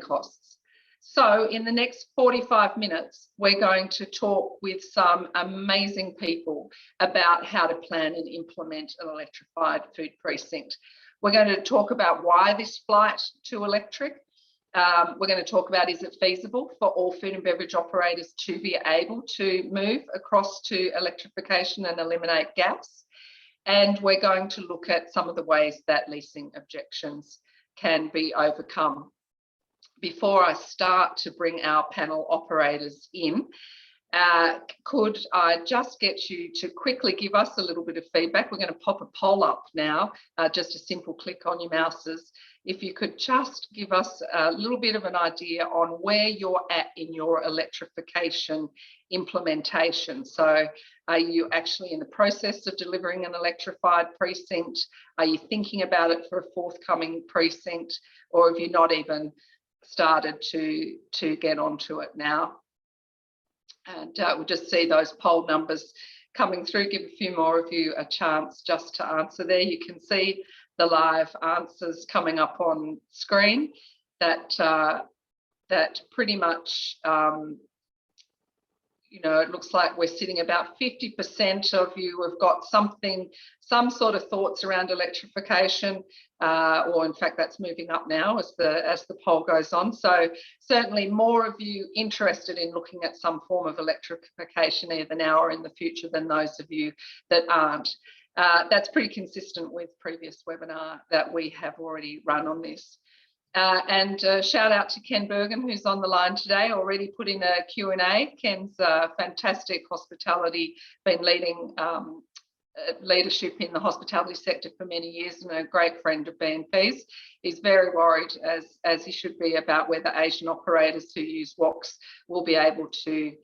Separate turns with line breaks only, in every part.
costs. So in the next 45 minutes, we're going to talk with some amazing people about how to plan and implement an electrified food precinct. We're going to talk about why this flight to electric. We're going to talk about, is it feasible for all food and beverage operators to be able to move across to electrification and eliminate gaps? And we're going to look at some of the ways that leasing objections can be overcome. Before I start to bring our panel operators in, could I just get you to quickly give us a little bit of feedback? We're going to pop a poll up now, just a simple click on your mouses. If you could just give us a little bit of an idea on where you're at in your electrification implementation. So are you actually in the process of delivering an electrified precinct? Are you thinking about it for a forthcoming precinct? Or have you not even started to get onto it now? And we'll just see those poll numbers coming through. Give a few more of you a chance just to answer there. You can see the live answers coming up on screen. That pretty much, it looks like we're sitting about 50% of you have got some sort of thoughts around electrification, or in fact that's moving up now as the poll goes on. So certainly more of you interested in looking at some form of electrification either now or in the future than those of you that aren't. That's pretty consistent with previous webinar that we have already run on this. And shout out to Ken Bergen, who's on the line today, already put in a Q&A. Ken's fantastic hospitality, been leading leadership in the hospitality sector for many years and a great friend of BNP's. He's very worried, as he should be, about whether Asian operators who use WOX will be able to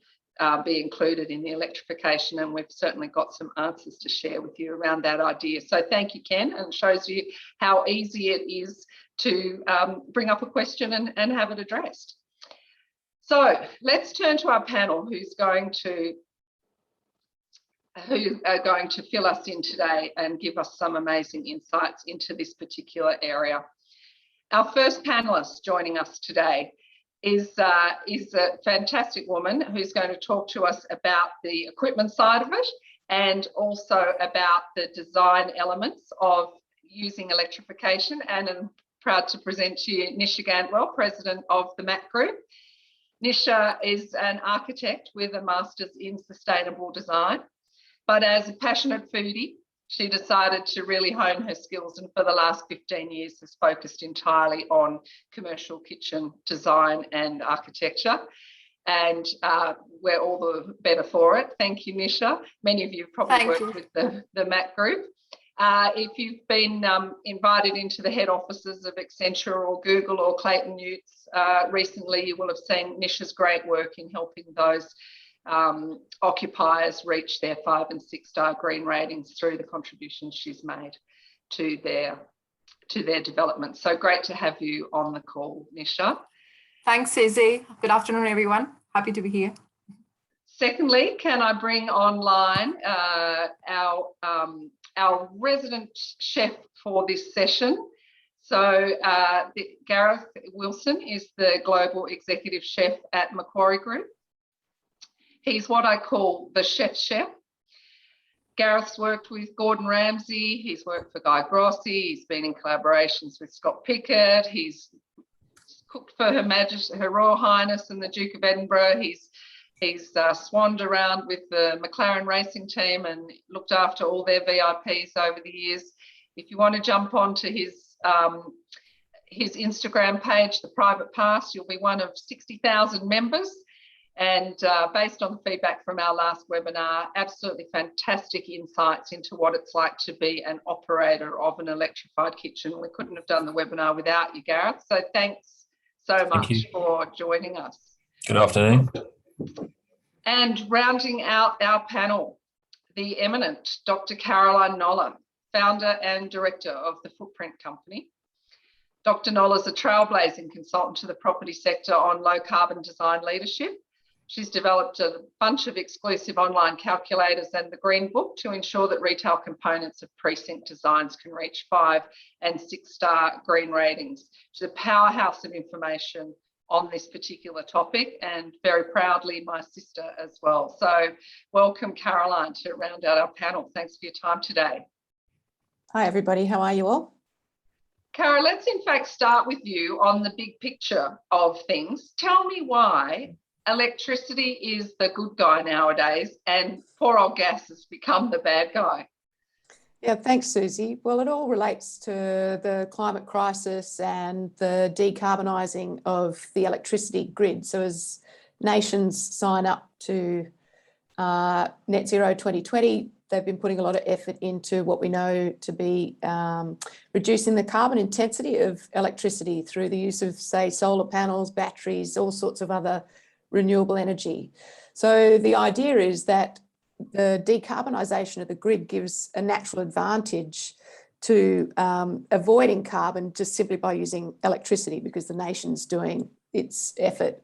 be included in the electrification, and we've certainly got some answers to share with you around that idea. So thank you, Ken, and it shows you how easy it is to bring up a question and have it addressed. So let's turn to our panel who are going to fill us in today and give us some amazing insights into this particular area. Our first panelist joining us today is a fantastic woman who's going to talk to us about the equipment side of it and also about the design elements of using electrification. And I'm proud to present to you Nisha Gantwell, President of the MAC Group. Nisha is an architect with a Master's in Sustainable Design, but as a passionate foodie, she decided to really hone her skills, and for the last 15 years has focused entirely on commercial kitchen design and architecture. And we're all the better for it. Thank you, Nisha. Many of you have probably worked with the MAC Group. If you've been invited into the head offices of Accenture or Google or Clayton Utz recently, you will have seen Nisha's great work in helping those occupiers reach their 5- and 6-star green ratings through the contributions she's made to their development. So great to have you on the call, Nisha.
Thanks, Izzy. Good afternoon, everyone. Happy to be here.
Secondly, can I bring online our resident chef for this session? So Gareth Wilson is the Global Executive Chef at Macquarie Group. He's what I call the chef's chef. Gareth's worked with Gordon Ramsay, he's worked for Guy Grossi, he's been in collaborations with Scott Pickett, he's cooked for Her Majesty, Her Royal Highness and the Duke of Edinburgh, he's swanned around with the McLaren racing team and looked after all their VIPs over the years. If you want to jump onto his Instagram page, The Private Pass, you'll be one of 60,000 members. And based on the feedback from our last webinar, absolutely fantastic insights into what it's like to be an operator of an electrified kitchen. We couldn't have done the webinar without you, Gareth. So thanks so much for joining us.
Good afternoon.
And rounding out our panel, the eminent Dr. Caroline Noller, founder and director of the Footprint Company. Dr. Noller is a trailblazing consultant to the property sector on low carbon design leadership. She's developed a bunch of exclusive online calculators and the Green Book to ensure that retail components of precinct designs can reach 5- and 6-star green ratings. She's a powerhouse of information on this particular topic, and very proudly my sister as well. So welcome, Caroline, to round out our panel. Thanks for your time today.
Hi, everybody. How are you all?
Cara, let's in fact start with you on the big picture of things. Tell me why electricity is the good guy nowadays and poor old gas has become the bad guy.
Yeah, thanks, Susie. Well, it all relates to the climate crisis and the decarbonising of the electricity grid. So as nations sign up to net zero 2020, they've been putting a lot of effort into what we know to be reducing the carbon intensity of electricity through the use of, say, solar panels, batteries, all sorts of other renewable energy. So the idea is that the decarbonisation of the grid gives a natural advantage to avoiding carbon just simply by using electricity, because the nation's doing its effort.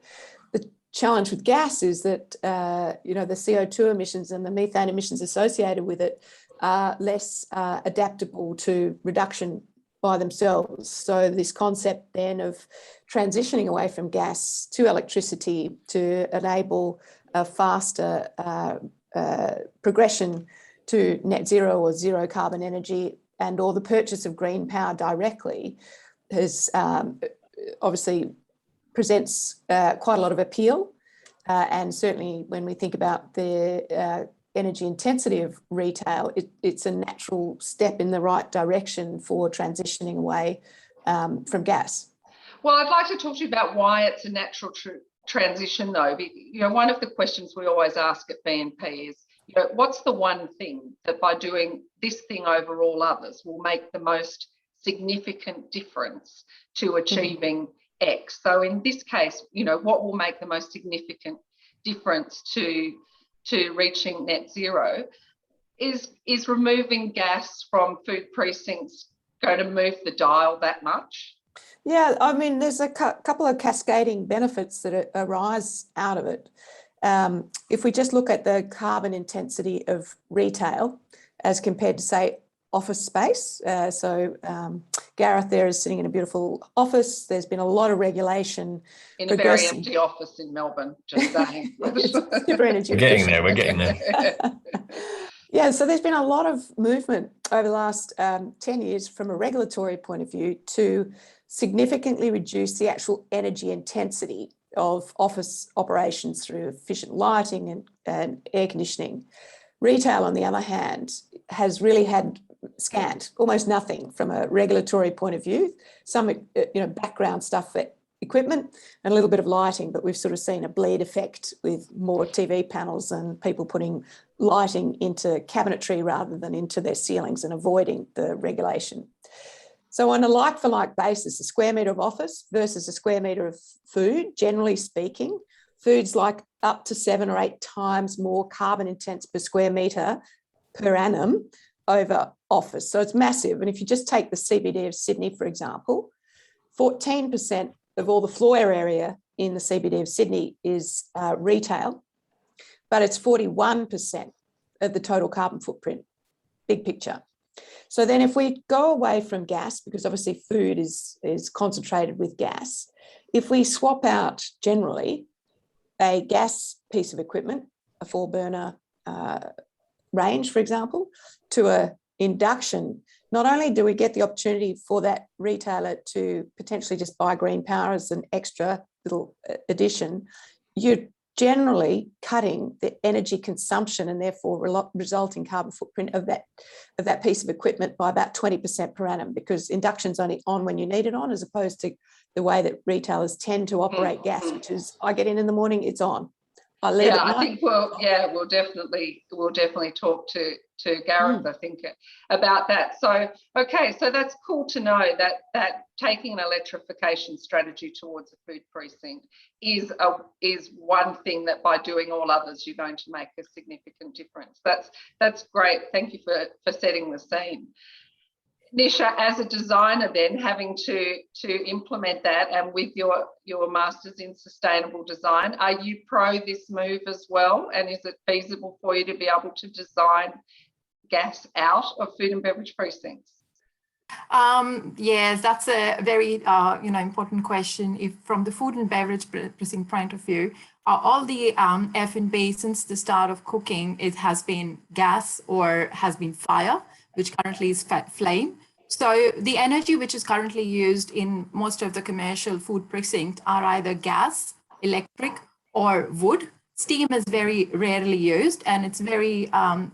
The challenge with gas is that the CO2 emissions and the methane emissions associated with it are less adaptable to reduction by themselves. So this concept then of transitioning away from gas to electricity to enable a faster progression to net zero or zero carbon energy, and or the purchase of green power directly has obviously presents quite a lot of appeal. And certainly when we think about the energy intensity of retail, it's a natural step in the right direction for transitioning away from gas.
Well, I'd like to talk to you about why it's a natural transition, though. One of the questions we always ask at BNP is, what's the one thing that by doing this thing over all others will make the most significant difference to achieving X? So in this case, what will make the most significant difference to reaching net zero? Is removing gas from food precincts going to move the dial that much?
Yeah, I mean, there's a couple of cascading benefits that arise out of it. If we just look at the carbon intensity of retail as compared to, say, office space. Gareth there is sitting in a beautiful office. There's been a lot of regulation.
In a very empty office in Melbourne, just saying.
Super energy.
We're getting there.
Yeah, so there's been a lot of movement over the last 10 years from a regulatory point of view to significantly reduce the actual energy intensity of office operations through efficient lighting and air conditioning. Retail, on the other hand, has really had scant, almost nothing from a regulatory point of view. Some background stuff for equipment and a little bit of lighting, but we've sort of seen a bleed effect with more TV panels and people putting lighting into cabinetry rather than into their ceilings and avoiding the regulation. So on a like-for-like basis, a square metre of office versus a square metre of food, generally speaking, food's like up to 7 or 8 times more carbon intense per square metre per annum over office. So it's massive. And if you just take the CBD of Sydney, for example, 14% of all the floor area in the CBD of Sydney is retail, but it's 41% of the total carbon footprint, big picture. So then if we go away from gas, because obviously food is concentrated with gas, if we swap out generally a gas piece of equipment, a 4-burner range, for example, to a induction, not only do we get the opportunity for that retailer to potentially just buy green power as an extra little addition, you're generally cutting the energy consumption and therefore resulting carbon footprint of that piece of equipment by about 20% per annum, because induction's only on when you need it on, as opposed to the way that retailers tend to operate gas, which is I get in the morning, it's on. I leave at night.
I think we'll definitely talk to Gareth, I think, about that. So okay, so that's cool to know that taking an electrification strategy towards a food precinct is one thing that by doing all others you're going to make a significant difference. That's great. Thank you for setting the scene. Nisha, as a designer then, having to implement that, and with your master's in sustainable design, are you pro this move as well? And is it feasible for you to be able to design gas out of food and beverage precincts?
Yes, that's a very important question. If from the food and beverage precinct point of view, all the F&B since the start of cooking, it has been gas or has been fire, which currently is flame. So the energy which is currently used in most of the commercial food precinct are either gas, electric, or wood. Steam is very rarely used, and it's very, kind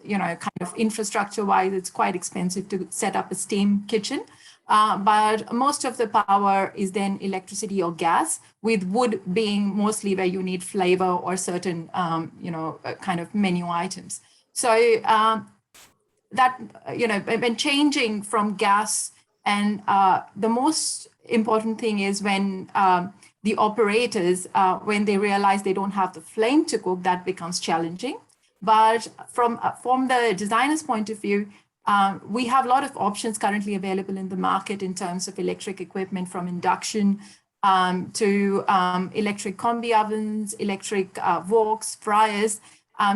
of infrastructure-wise, it's quite expensive to set up a steam kitchen. But most of the power is then electricity or gas, with wood being mostly where you need flavor or certain, kind of menu items. So that, when changing from gas, and the most important thing is when the operators, when they realize they don't have the flame to cook, that becomes challenging. But from the designer's point of view, we have a lot of options currently available in the market in terms of electric equipment, from induction to electric combi ovens, electric woks, fryers.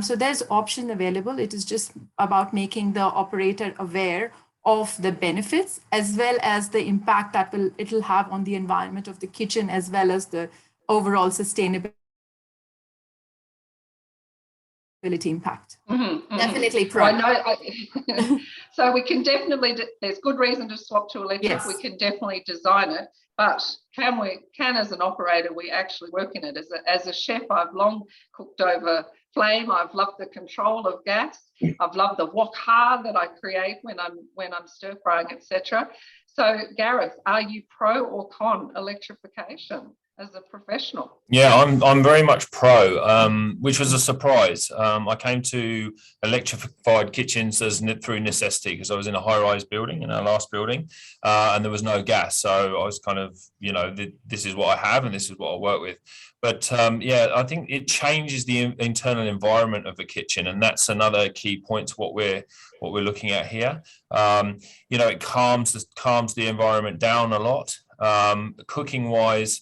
So there's option available. It is just about making the operator aware of the benefits, as well as the impact that it'll have on the environment of the kitchen, as well as the overall sustainability impact. Definitely pro.
I know. So we can definitely, there's good reason to swap to electric.
Yes.
We can definitely design it, but can as an operator, we actually work in it? As a chef, I've long cooked over flame. I've loved the control of gas. I've loved the wok ha that I create when I'm stir frying, etc. So Gareth, are you pro or con electrification as a professional?
Yeah, I'm very much pro, which was a surprise. I came to electrified kitchens through necessity, because I was in a high-rise building, in our last building, and there was no gas. So I was kind of, this is what I have and this is what I work with. But yeah, I think it changes the internal environment of the kitchen, and that's another key point to what we're looking at here. It calms the environment down a lot. Cooking wise,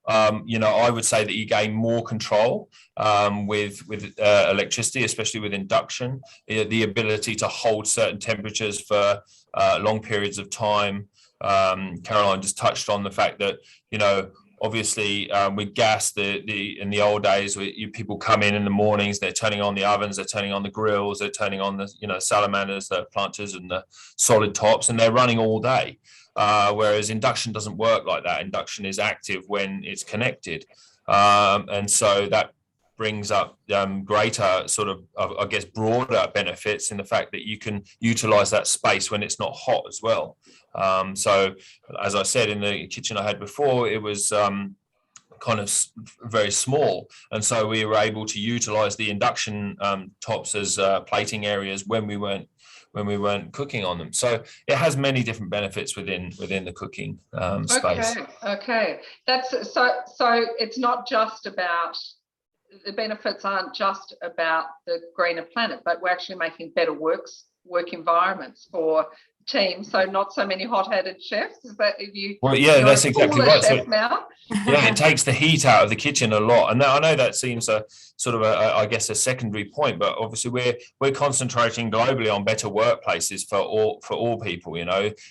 I would say that you gain more control with electricity, especially with induction, the ability to hold certain temperatures for long periods of time. Caroline just touched on the fact that, obviously with gas, in the old days, people come in the mornings, they're turning on the ovens, they're turning on the grills, they're turning on the salamanders, the planters and the solid tops, and they're running all day. Whereas induction doesn't work like that. Induction is active when it's connected. And so that brings up greater sort of, I guess, broader benefits in the fact that you can utilize that space when it's not hot as well. So as I said, in the kitchen I had before, it was kind of very small. And so we were able to utilize the induction tops as plating areas when we weren't cooking on them. So it has many different benefits within the cooking space.
Okay. That's so it's not just about, the benefits aren't just about the greener planet, but we're actually making better work environments for teams. So not so many hot-headed chefs. Is that you?
Well, yeah, that's exactly right.
So, now.
Yeah, it takes the heat out of the kitchen a lot. And I know that seems a sort of I guess a secondary point, but obviously we're concentrating globally on better workplaces for all people.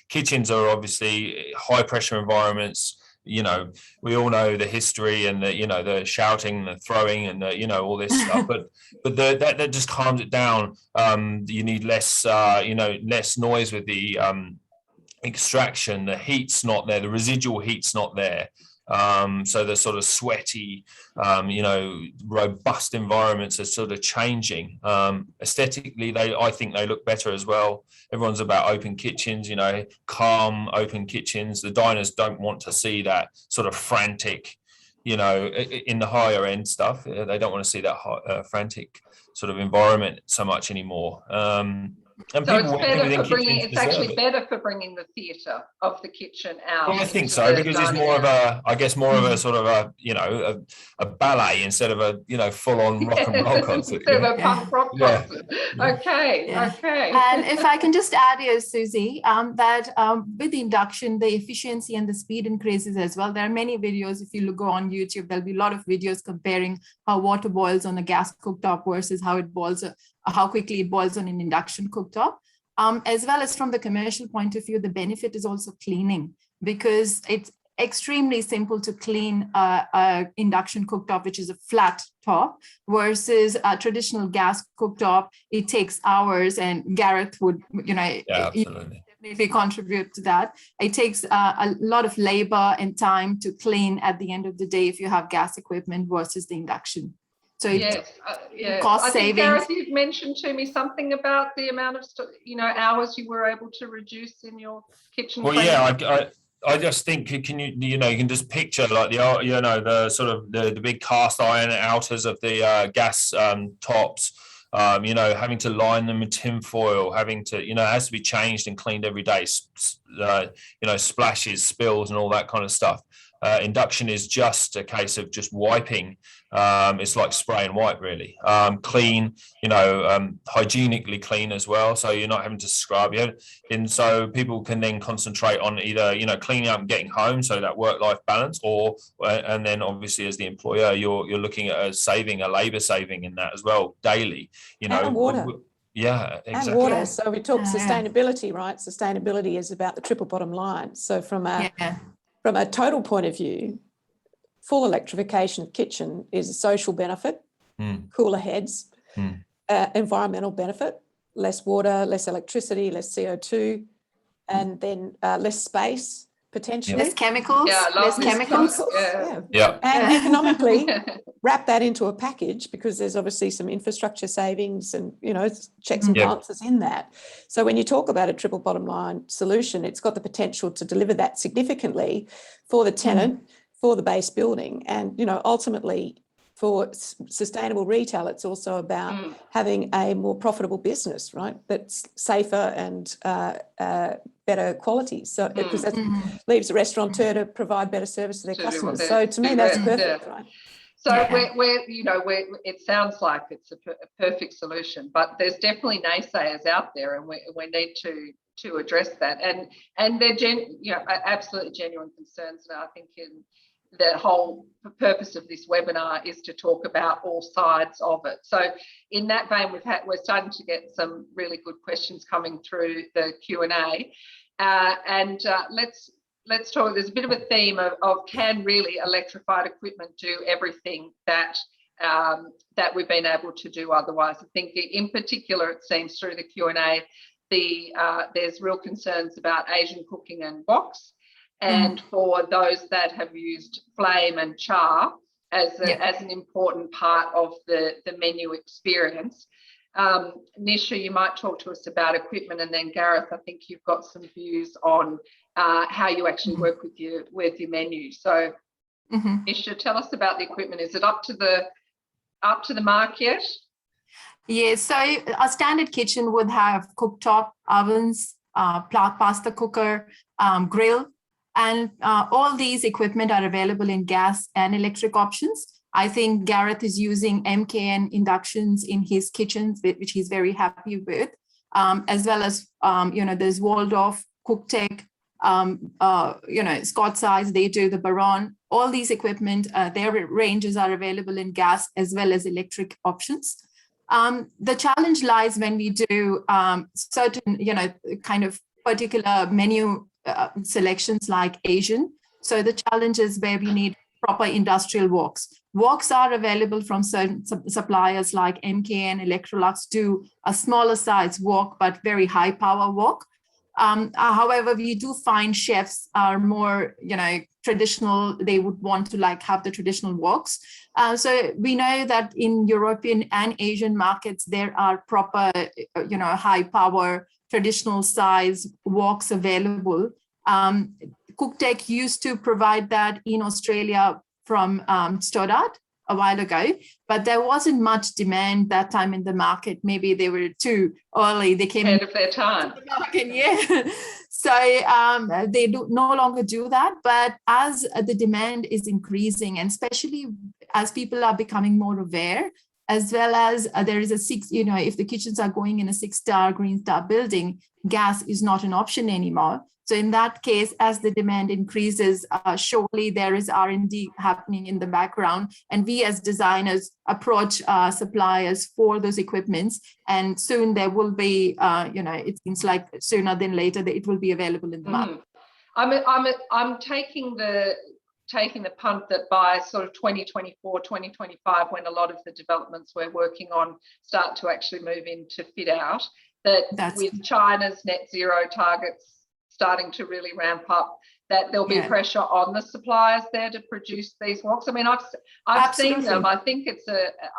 Kitchens are obviously high pressure environments. We all know the history and the shouting, the throwing, and all this stuff. But that just calms it down. You need less less noise with the extraction. The heat's not there. The residual heat's not there. So the sort of sweaty, robust environments are sort of changing. Aesthetically, I think they look better as well. Everyone's about open kitchens, calm, open kitchens. The diners don't want to see that sort of frantic, in the higher end stuff. They don't want to see that frantic sort of environment so much anymore. And
so it's actually better for bringing the theatre of the kitchen out.
Well, I think so, because it's more of a sort of a ballet instead of a full-on rock and roll concert.
Instead of a punk rock concert. Okay.
And if I can just add here, Susie, that with the induction, the efficiency and the speed increases as well. There are many videos. If you go on YouTube, there'll be a lot of videos comparing how water boils on a gas cooktop versus how quickly it boils on an induction cooktop. As well as from the commercial point of view, the benefit is also cleaning, because it's extremely simple to clean a induction cooktop, which is a flat top, versus a traditional gas cooktop. It takes hours, and Gareth would,
absolutely.
Definitely contribute to that. It takes a lot of labor and time to clean at the end of the day if you have gas equipment versus the induction. So cost
I think,
savings.
Gareth, you've mentioned to me something about the amount of hours you were able to reduce in your kitchen.
Well, yeah, I just think you can just picture like the sort of the big cast iron outers of the gas tops. Having to line them with tin foil, having to, it has to be changed and cleaned every day, splashes, spills and all that kind of stuff. Induction is just a case of just wiping. It's like spray and wipe, really. Clean, hygienically clean as well. So you're not having to scrub. And so people can then concentrate on either, cleaning up and getting home, so that work-life balance, and then obviously as the employer, you're looking at a labor saving in that as well, daily.
And water.
Yeah, exactly.
And water. So we talk sustainability, right? Sustainability is about the triple bottom line. So from a total point of view, full electrification of kitchen is a social benefit, cooler heads, environmental benefit, less water, less electricity, less CO2, and then less space, potentially.
Less chemicals.
Yeah,
less chemicals.
Yeah.
And economically, wrap that into a package, because there's obviously some infrastructure savings and, checks and balances in that. So when you talk about a triple bottom line solution, it's got the potential to deliver that significantly for the tenant, for the base building. And, ultimately, for sustainable retail, it's also about having a more profitable business, right? That's safer and better quality. So because that leaves the restaurateur to provide better service to their customers. So to me, that's perfect, right?
So it sounds like it's a perfect solution, but there's definitely naysayers out there, and we need to address that. And they're absolutely genuine concerns. And I think the whole purpose of this webinar is to talk about all sides of it. So in that vein, we're starting to get some really good questions coming through the Q&A, and let's talk. There's a bit of a theme of can really electrified equipment do everything that we've been able to do otherwise? I think in particular, it seems through the Q&A, there's real concerns about Asian cooking and woks. And for those that have used flame and char as an important part of the menu experience. Nisha, you might talk to us about equipment, and then Gareth, I think you've got some views on how you actually work with your menu. So Nisha, tell us about the equipment. Is it up to the mark yet?
Yeah, so a standard kitchen would have cooktop, ovens, pasta cooker, grill. And all these equipment are available in gas and electric options. I think Gareth is using MKN inductions in his kitchens, which he's very happy with, as well as, there's Waldorf, Cooktech, Scott Size, they do the Baron. All these equipment, their ranges are available in gas as well as electric options. The challenge lies when we do certain, kind of particular menu selections like Asian. So the challenge is where we need proper industrial woks. Woks are available from certain suppliers like MKN, Electrolux, do a smaller size wok, but very high power wok. However, we do find chefs are more, traditional. They would want to have the traditional woks. So we know that in European and Asian markets, there are proper, high power traditional size woks available. Cooktech used to provide that in Australia from Stoddart a while ago, but there wasn't much demand that time in the market. Maybe they were too early. They came
ahead of their time.
So they no longer do that. But as the demand is increasing, and especially as people are becoming more aware, as well as there is if the kitchens are going in a 6-star Green Star building, gas is not an option anymore. So in that case, as the demand increases, surely there is R&D happening in the background, and we as designers approach suppliers for those equipments, and soon there will be, it seems like sooner than later that it will be available in the market.
I'm taking the punt that by sort of 2024, 2025, when a lot of the developments we're working on start to actually move into fit out, that with China's net zero targets starting to really ramp up, that there'll be pressure on the suppliers there to produce these woks. I mean, I've seen them. I think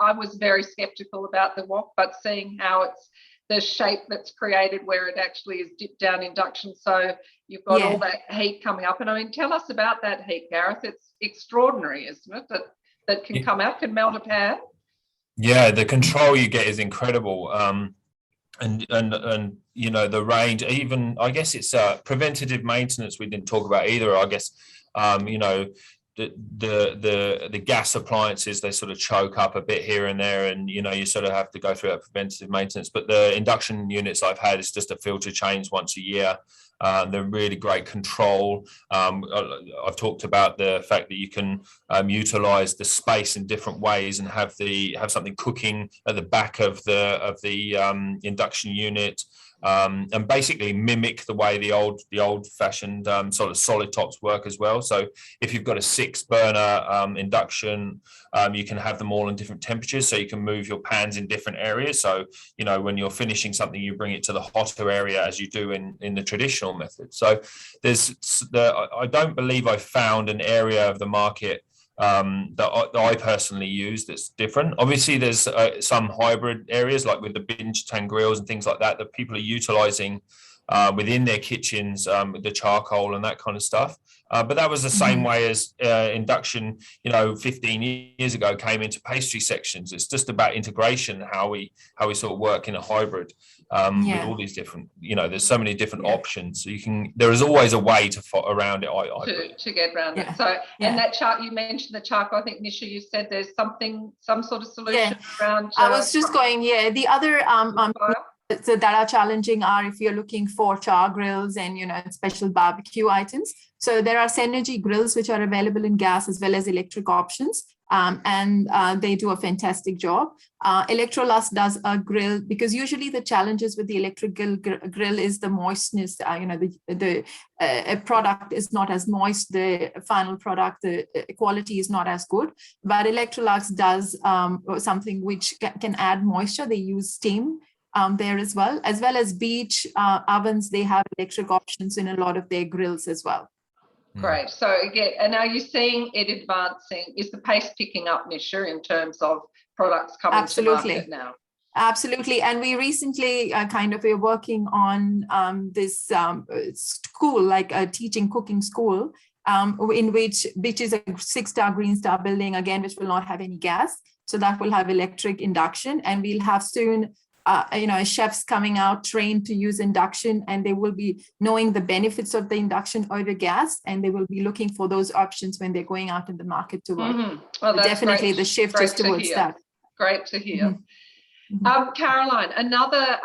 I was very skeptical about the wok, but seeing how it's the shape that's created where it actually is dipped down induction, so you've got all that heat coming up. And I mean, tell us about that heat, Gareth. It's extraordinary, isn't it, that can come out, can melt a pan?
Yeah, the control you get is incredible. And the range, even I guess it's preventative maintenance we didn't talk about either. I guess the gas appliances, they sort of choke up a bit here and there, and you sort of have to go through that preventative maintenance. But the induction units I've had is just a filter change once a year. They're really great control. I've talked about the fact that you can utilize the space in different ways and have something cooking at the back of the induction unit. And basically mimic the way the old-fashioned sort of solid tops work as well. So if you've got a 6-burner induction, you can have them all in different temperatures, so you can move your pans in different areas. So when you're finishing something, you bring it to the hotter area as you do in the traditional method. So I don't believe I found an area of the market that I personally use that's different. Obviously there's some hybrid areas, like with the binge tan grills and things like that people are utilizing within their kitchens, the charcoal and that kind of stuff. But that was the same way as induction 15 years ago came into pastry sections. It's just about integration, how we sort of work in a hybrid with all these different, there's so many different options. So there is always a way around it.
To get around it. So and that chart, you mentioned the charcoal. I think Nisha, you said there's some sort of solution around.
I was just going. The other so that are challenging are if you're looking for char grills and special barbecue items. So there are Synergy grills which are available in gas as well as electric options, and they do a fantastic job. Electrolux does a grill, because usually the challenges with the electric grill is the moistness. The product is not as moist. The final product, the quality is not as good. But Electrolux does something which can add moisture. They use steam there as well as beach ovens. They have electric options in a lot of their grills as well.
Great. So again, and are you seing it advancing? Is the pace picking up, Nisha, in terms of products coming to market now?
Absolutely. And we recently we're working on this school, like a teaching cooking school, which is a 6-star Green Star building, again, which will not have any gas. So that will have electric induction, and we'll have soon chefs coming out trained to use induction, and they will be knowing the benefits of the induction over gas, and they will be looking for those options when they're going out in the market to work.
Well, that's
definitely
great.
The shift is towards that.
Great to hear. Caroline, another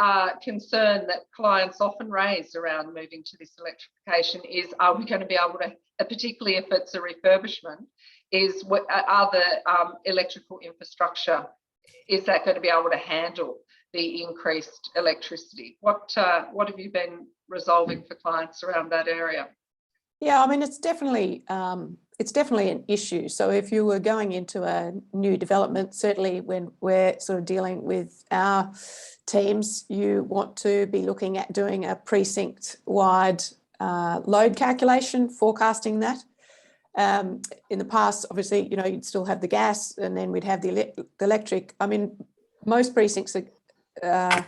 concern that clients often raise around moving to this electrification is, are we going to be able to, particularly if it's a refurbishment, are the electrical infrastructure, is that going to be able to handle the increased electricity? What have you been resolving for clients around that area?
Yeah, I mean, it's definitely an issue. So if you were going into a new development, certainly when we're sort of dealing with our teams, you want to be looking at doing a precinct-wide load calculation, forecasting that. In the past, obviously, you'd still have the gas, and then we'd have the electric. I mean, most precincts are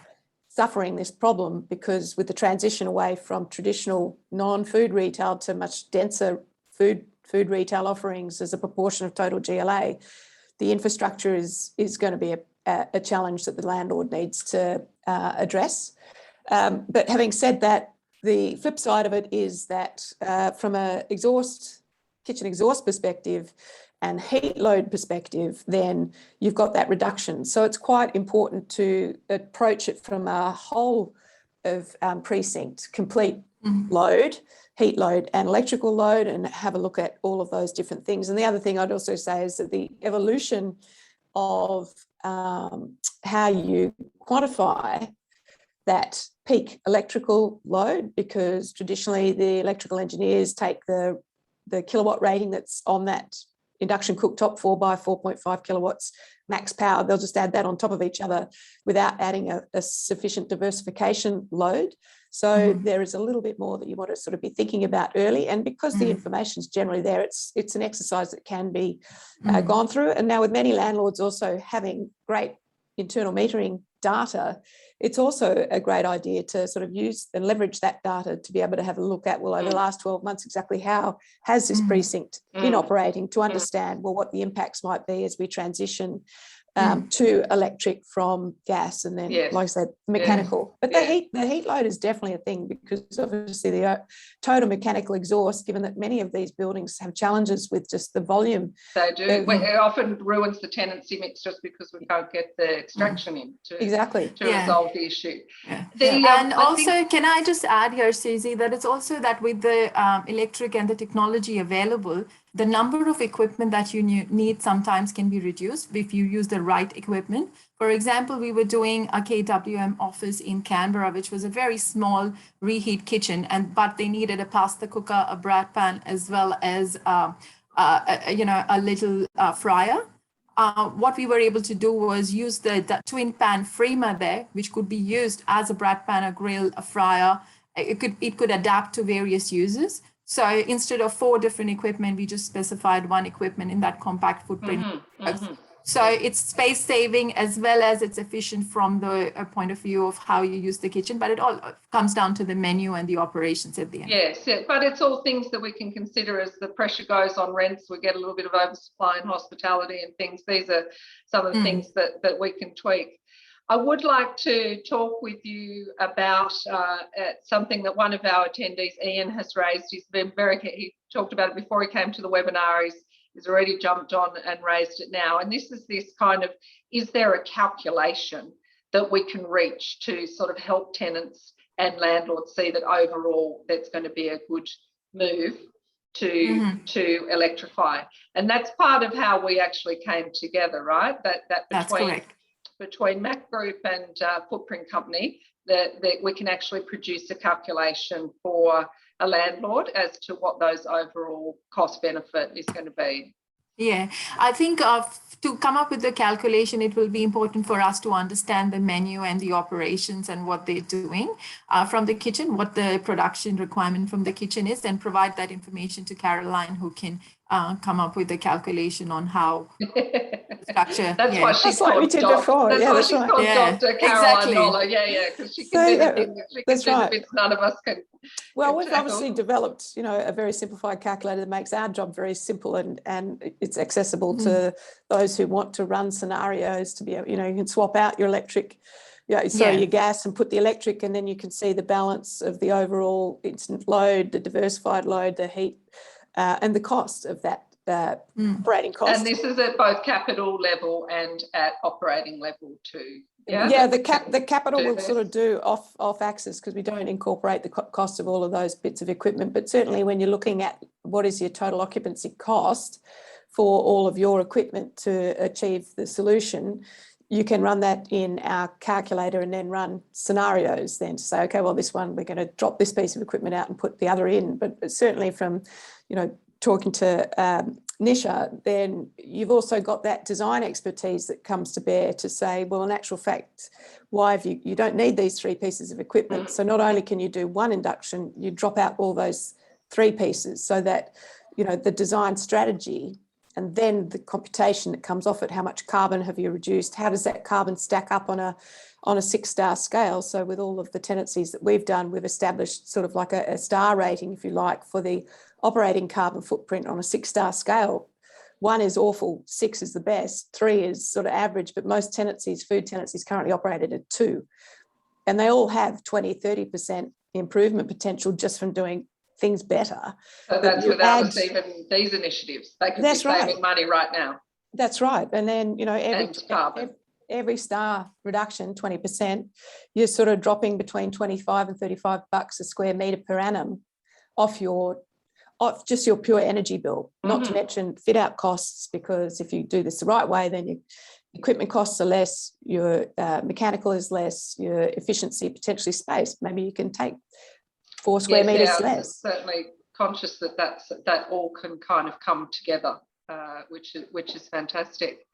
suffering this problem because with the transition away from traditional non-food retail to much denser food retail offerings as a proportion of total GLA, the infrastructure is going to be a challenge that the landlord needs to address. But having said that, the flip side of it is that from a kitchen exhaust perspective and heat load perspective, then you've got that reduction. So it's quite important to approach it from a whole precinct, complete load, heat load and electrical load, and have a look at all of those different things. And the other thing I'd also say is that the evolution of how you quantify that peak electrical load, because traditionally the electrical engineers take the kilowatt rating that's on that induction cooktop, 4 by 4.5 kilowatts max power. They'll just add that on top of each other without adding a sufficient diversification load. So there is a little bit more that you want to sort of be thinking about early. And because the information is generally there, it's an exercise that can be gone through. And now with many landlords also having great internal metering data, it's also a great idea to sort of use and leverage that data to be able to have a look at, well, over the last 12 months, exactly how has this precinct been operating, to understand, well, what the impacts might be as we transition to electric from gas, and then, like I said, mechanical. But the heat load is definitely a thing, because obviously the total mechanical exhaust, given that many of these buildings have challenges with just the volume.
They do. It often ruins the tenancy mix just because we can't get the extraction in to resolve the issue.
And also, can I just add here, Susie, that it's also that with the electric and the technology available, the number of equipment that you need sometimes can be reduced if you use the right equipment. For example, we were doing a KWM office in Canberra, which was a very small reheat kitchen, but they needed a pasta cooker, a bread pan, as well as a little fryer. What we were able to do was use the twin pan framer there, which could be used as a bread pan, a grill, a fryer. It could adapt to various uses. So instead of 4 different equipment, we just specified 1 equipment in that compact footprint. So it's space saving as well as it's efficient from the point of view of how you use the kitchen, but it all comes down to the menu and the operations at the end.
Yes, but it's all things that we can consider as the pressure goes on rents. We get a little bit of oversupply in hospitality and things. These are some of the things that we can tweak. I would like to talk with you about something that one of our attendees, Ian, has raised. He talked about it before he came to the webinar. He's already jumped on and raised it now. And this is this kind of, is there a calculation that we can reach to sort of help tenants and landlords see that overall that's going to be a good move to electrify? And that's part of how we actually came together, right? That's correct. Between Mac Group and Footprint Company, that we can actually produce a calculation for a landlord as to what those overall cost benefit is going to be.
Yeah, I think to come up with the calculation, it will be important for us to understand the menu and the operations and what they're doing from the kitchen, what the production requirement from the kitchen is, and provide that information to Caroline, who can come up with the calculation on how structure.
That's what we did before.
That's why she's called Dr. Caroline Noller. Because she can do the things. She can do the bits none of us can.
Well, we've obviously developed, a very simplified calculator that makes our job very simple, and it's accessible to those who want to run scenarios to be able, you can swap out your electric, your gas and put the electric, and then you can see the balance of the overall instant load, the diversified load, the heat, and the cost of that operating cost.
And this is at both capital level and at operating level too.
The capital will sort of do off axis, because we don't incorporate the cost of all of those bits of equipment. But certainly when you're looking at what is your total occupancy cost for all of your equipment to achieve the solution, you can run that in our calculator and then run scenarios then to say, okay, well, this one, we're going to drop this piece of equipment out and put the other in. But certainly from, talking to Nisha, then you've also got that design expertise that comes to bear to say, well, in actual fact, why have you don't need these 3 pieces of equipment. So not only can you do 1 induction, you drop out all those 3 pieces, so that, the design strategy and then the computation that comes off it, how much carbon have you reduced? How does that carbon stack up on a 6-star scale? So with all of the tenancies that we've done, we've established sort of like a star rating, if you like, for the operating carbon footprint on a 6-star scale. 1 is awful, 6 is the best, 3 is sort of average, but most tenancies, food tenancies, currently operated at 2. And they all have 20-30% improvement potential just from doing things better.
So that's without us even these initiatives. They could be saving money right now.
That's right. And then, every star reduction, 20%, you're sort of dropping between 25 and $35 a square metre per annum off just your pure energy bill, not to mention fit out costs, because if you do this the right way, then your equipment costs are less, your mechanical is less, your efficiency, potentially space. Maybe you can take 4 square metres less.
Certainly conscious that all can kind of come together, which is fantastic.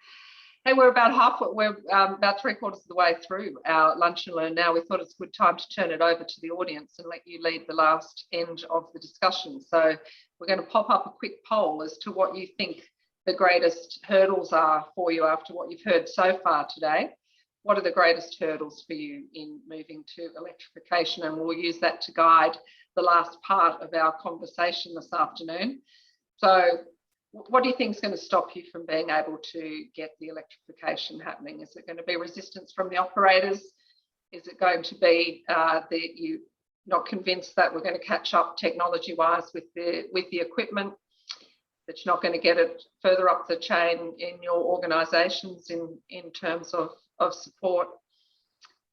Hey, we're about about 3/4 of the way through our lunch and learn now. We thought it's a good time to turn it over to the audience and let you lead the last end of the discussion. So we're going to pop up a quick poll as to what you think the greatest hurdles are for you after what you've heard so far today. What are the greatest hurdles for you in moving to electrification? And we'll use that to guide the last part of our conversation this afternoon. So what do you think is going to stop you from being able to get the electrification happening? Is it going to be resistance from the operators? Is it going to be that you're not convinced that we're going to catch up technology-wise with the equipment, that you're not going to get it further up the chain in your organisations in terms of support?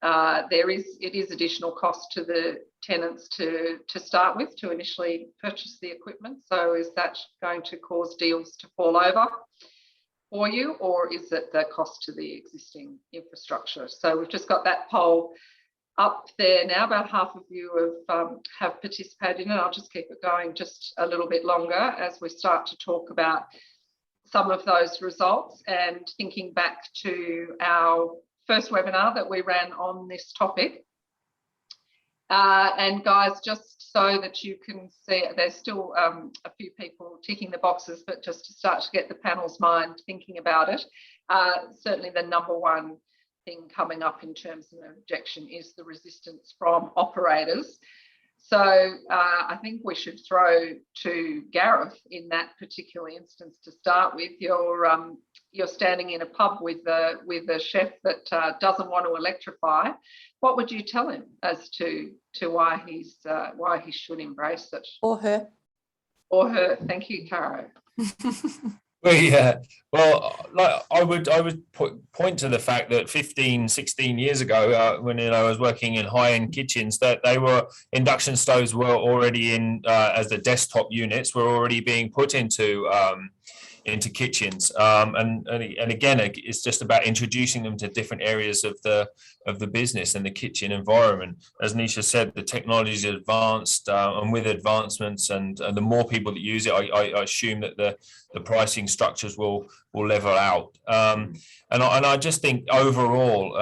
It is additional cost to the tenants to start with, to initially purchase the equipment. So is that going to cause deals to fall over for you, or is it the cost to the existing infrastructure? So we've just got that poll up there now. About half of you have participated in it. I'll just keep it going just a little bit longer as we start to talk about some of those results, and thinking back to our first webinar that we ran on this topic. And guys, just so that you can see, there's still a few people ticking the boxes, but just to start to get the panel's mind thinking about it, certainly the number one thing coming up in terms of an objection is the resistance from operators. So I think we should throw to Gareth in that particular instance to start with. You're standing in a pub with a chef that doesn't want to electrify. What would you tell him as to why he should embrace it?
Or her.
Or her. Thank you, Caro.
Well, yeah. Well, like I would point to the fact that 15, 16 years ago, when I was working in high-end kitchens, that induction stoves were already in as the desktop units were already being put into kitchens, and again, it's just about introducing them to different areas of the business and the kitchen environment. As Nisha said, the technology is advanced, and with advancements and the more people that use it, I assume that the pricing structures will level out. And I just think overall,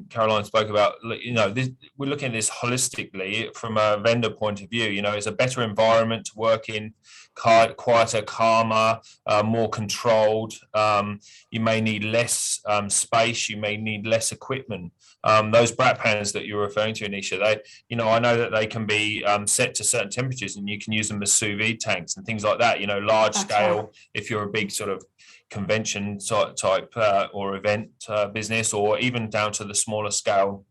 Caroline spoke about, we're looking at this holistically from a vendor point of view. It's a better environment to work in, quieter, calmer, more controlled. You may need less space. You may need less equipment. Those brat pans that you're referring to, Anisha, I know that they can be set to certain temperatures, and you can use them as sous vide tanks and things like that. Large scale, if you're a big sort of convention type or event business, or even down to the smaller scale,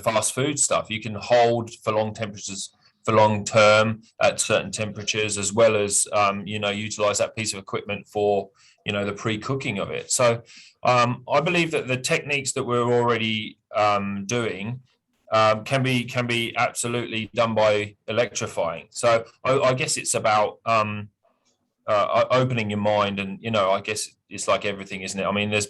fast food stuff. You can hold for long temperatures, for long term at certain temperatures, as well as utilize that piece of equipment for the pre-cooking of it. So I believe that the techniques that we're already doing can be absolutely done by electrifying. So I guess it's about opening your mind, and I guess it's like everything, isn't it? I mean, there's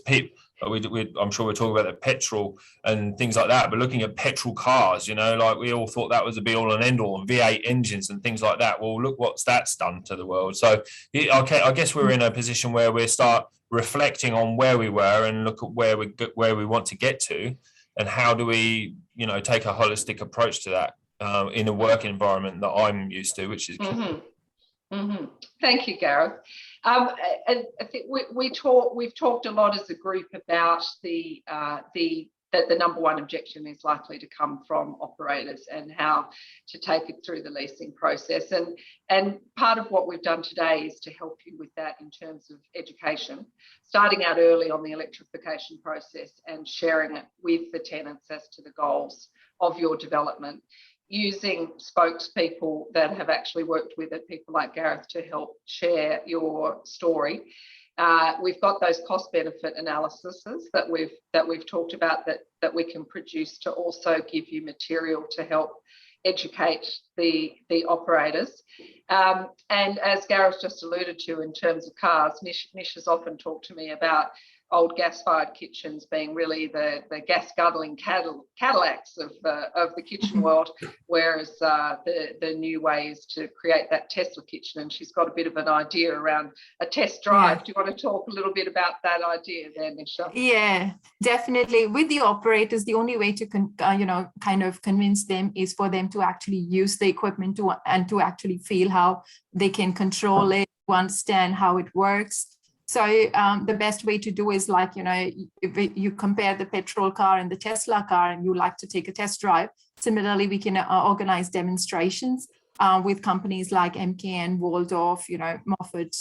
I'm sure we're talking about the petrol and things like that, but looking at petrol cars, like we all thought that was the be all and end all, and V8 engines and things like that. Well, look that's done to the world. So I guess we're in a position where we start reflecting on where we were and look at where we want to get to, and how do we take a holistic approach to that in a work environment that I'm used to, which is
Thank you, Gareth. I think we've talked a lot as a group about that the number one objection is likely to come from operators, and how to take it through the leasing process. And part of what we've done today is to help you with that in terms of education, starting out early on the electrification process and sharing it with the tenants as to the goals of your development, using spokespeople that have actually worked with it, people like Gareth, to help share your story. We've got those cost benefit analyses that we've talked about that we can produce to also give you material to help educate the operators. And as Gareth just alluded to in terms of cars, Nish has often talked to me about old gas-fired kitchens being really the gas-guzzling Cadillacs of the kitchen world, whereas the new way is to create that Tesla kitchen. And she's got a bit of an idea around a test drive. Do you want to talk a little bit about that idea there, Nisha?
Yeah, definitely. With the operators, the only way to kind of convince them is for them to actually use the equipment and to actually feel how they can control it, to understand how it works. So the best way to do is, like, if you compare the petrol car and the Tesla car and you like to take a test drive, similarly, we can organize demonstrations with companies like MKN, Waldorf, Moffat,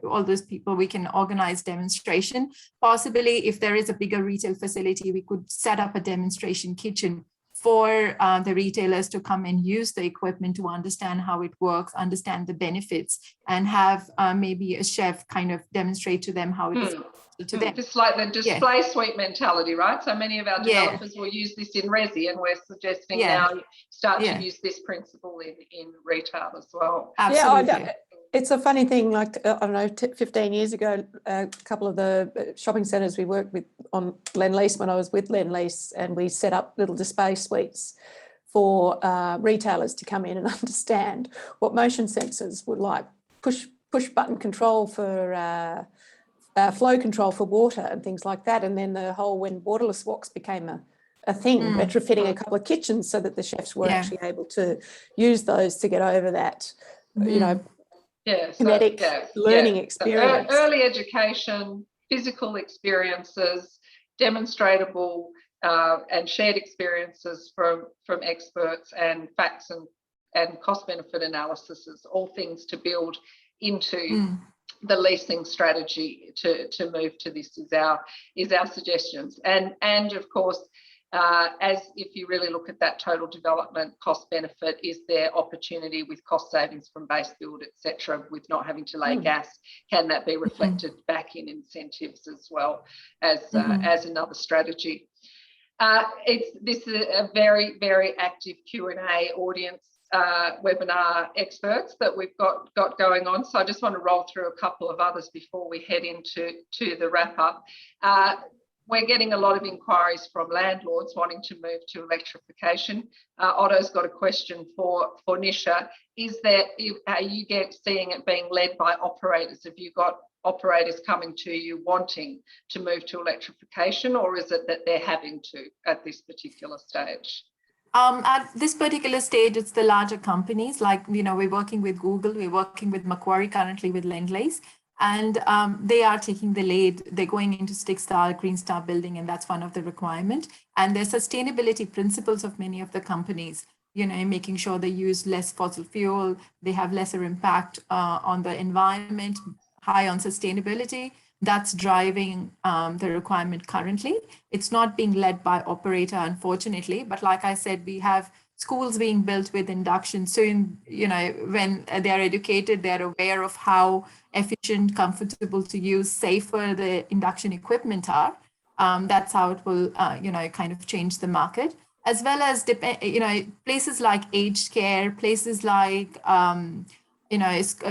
all those people. We can organize demonstration. Possibly, if there is a bigger retail facility, we could set up a demonstration kitchen for the retailers to come and use the equipment to understand how it works, understand the benefits, and have maybe a chef kind of demonstrate to them how it's to them.
Just like the display suite mentality, right? So many of our developers will use this in resi, and we're suggesting now you start to use this principle in retail as well.
Absolutely.
It's a funny thing, like, I don't know, 15 years ago, a couple of the shopping centres we worked with on Lend-Lease, when I was with Lend-Lease, and we set up little display suites for retailers to come in and understand what motion sensors would like, push button control for flow control for water and things like that. And then the whole, when waterless woks became a thing, retrofitting a couple of kitchens so that the chefs were actually able to use those to get over that, kinetic learning experience.
So early education, physical experiences, demonstratable and shared experiences from experts, and facts and cost benefit analysis, all things to build into the leasing strategy to move to this is our suggestions. And of course, as if you really look at that total development cost benefit, is there opportunity with cost savings from base build, etc., with not having to lay gas? Can that be reflected back in incentives as well as another strategy? This is a very, very active Q&A audience webinar experts that we've got going on. So I just want to roll through a couple of others before we head into the wrap up. We're getting a lot of inquiries from landlords wanting to move to electrification. Otto's got a question for Nisha. Are you seeing it being led by operators? Have you got operators coming to you wanting to move to electrification, or is it that they're having to at this particular stage?
At this particular stage, it's the larger companies. Like, we're working with Google, we're working with Macquarie currently with Lend-Lease. And they are taking the lead. They're going into Stick Star, Green Star building, and that's one of the requirement. And there's sustainability principles of many of the companies, making sure they use less fossil fuel, they have lesser impact on the environment, high on sustainability. That's driving the requirement currently. It's not being led by operator, unfortunately. But like I said, we have schools being built with induction. So, when they're educated, they're aware of how efficient, comfortable to use, safer the induction equipment are. That's how it will, kind of change the market. As well as, places like aged care, places like,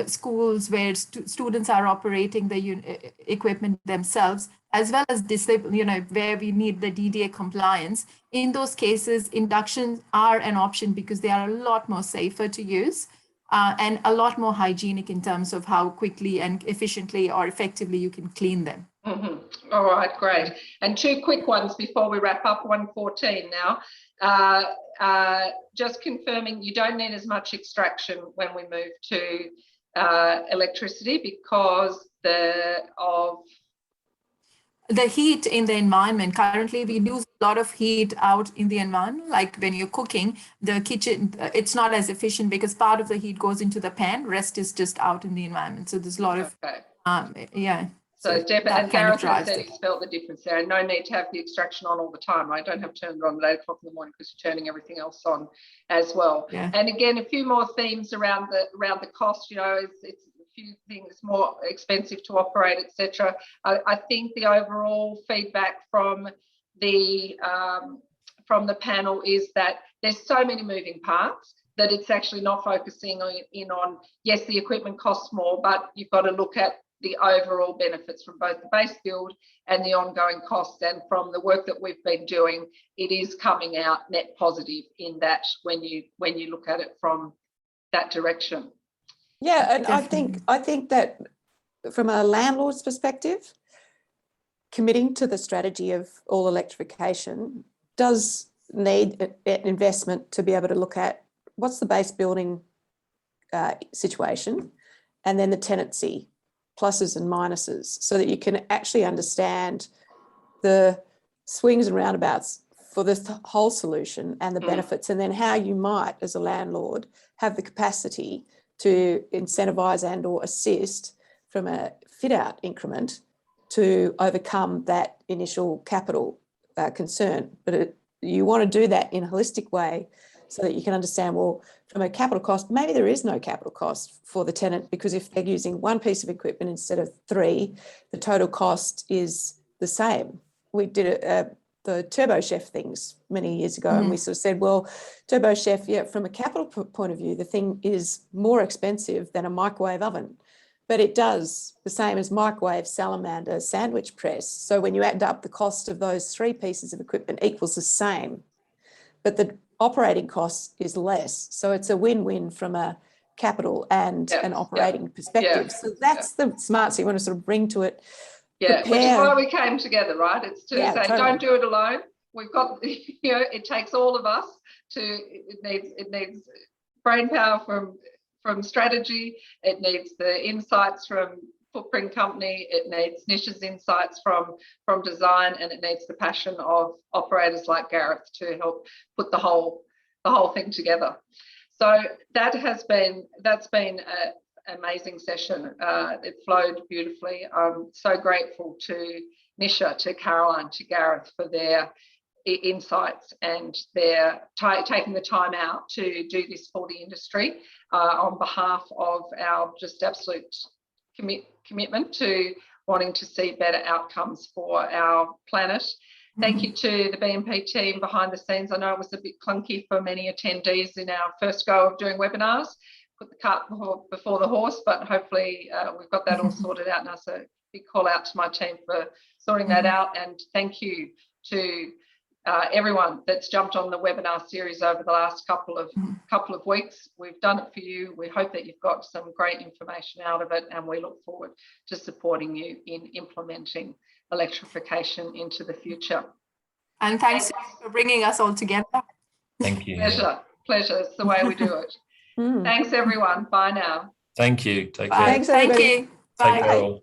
schools where students are operating the equipment themselves, as well as disabled, where we need the DDA compliance. In those cases, inductions are an option because they are a lot more safer to use and a lot more hygienic in terms of how quickly and efficiently or effectively you can clean them.
All right, great. And two quick ones before we wrap up, 1:14 now. Just confirming you don't need as much extraction when we move to electricity because
the heat in the environment. Currently, we lose a lot of heat out in the environment. Like when you're cooking, the kitchen, it's not as efficient because part of the heat goes into the pan, rest is just out in the environment. So there's a lot of,
So definitely, and Gareth has said he's felt the difference there. And no need to have the extraction on all the time. I don't have turned it on at 8 o'clock in the morning because you're turning everything else on as well. And again, a few more themes around the cost. It's few things more expensive to operate, etc. I think the overall feedback from the panel is that there's so many moving parts that it's actually not focusing on, yes, the equipment costs more, but you've got to look at the overall benefits from both the base build and the ongoing costs. And from the work that we've been doing, it is coming out net positive in that when you look at it from that direction.
Yeah, and
Definitely.
I think that from a landlord's perspective, committing to the strategy of all electrification does need an investment to be able to look at what's the base building situation and then the tenancy pluses and minuses, so that you can actually understand the swings and roundabouts for this whole solution and the benefits, and then how you might, as a landlord, have the capacity to incentivize and or assist from a fit out increment to overcome that initial capital concern. But you want to do that in a holistic way so that you can understand, well, from a capital cost, maybe there is no capital cost for the tenant, because if they're using one piece of equipment instead of three, the total cost is the same. We did the Turbo Chef things many years ago, and we sort of said, well, Turbo Chef, yeah, from a capital point of view, the thing is more expensive than a microwave oven, but it does the same as microwave, salamander, sandwich press. So when you add up the cost of those three pieces of equipment equals the same, but the operating cost is less. So it's a win-win from a capital and an operating perspective. So that's the smarts you want to sort of bring to it.
Yeah, which is why we came together, right? It's to say,
totally.
Don't do it alone. We've got, it takes all of us it needs brain power from strategy. It needs the insights from footprint company. It needs Nisha's insights from design, and it needs the passion of operators like Gareth to help put the whole thing together. So that's been an amazing session. It flowed beautifully. I'm so grateful to Nisha, to Caroline, to Gareth for their insights and their taking the time out to do this for the industry on behalf of our just absolute commitment to wanting to see better outcomes for our planet. Thank you to the BNP team behind the scenes. I know it was a bit clunky for many attendees in our first go of doing webinars. Put the cart before the horse, but hopefully we've got that all sorted out now. So big call out to my team for sorting that out, and thank you to everyone that's jumped on the webinar series over the last couple of weeks. We've done it for you. We hope that you've got some great information out of it, and we look forward to supporting you in implementing electrification into the future.
And thanks for bringing us all together.
Thank you.
Pleasure. It's the way we do it. Thanks, everyone. Bye now.
Thank you. Take
Bye.
care.
Thanks, everybody.
Thank you. Bye.
Take care all.